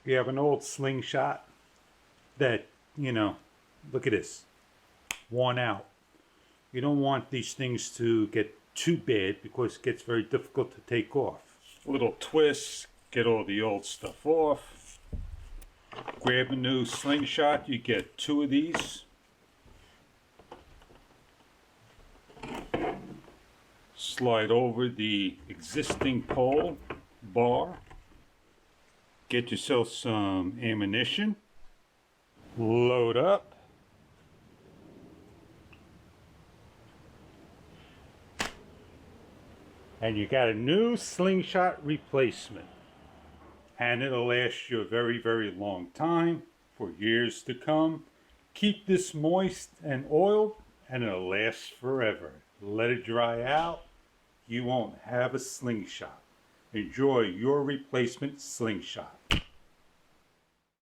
You have an old slingshot that, look at this, worn out. You don't want these things to get too bad because it gets very difficult to take off. Little twists, get all the old stuff off. Grab a new slingshot, you get 2 of these. Slide over the existing pole bar. Get yourself some ammunition. Load up. And you got a new slingshot replacement. And it'll last you a very, very long time, for years to come. Keep this moist and oiled and it'll last forever. Let it dry out, you won't have a slingshot. Enjoy your replacement slingshot.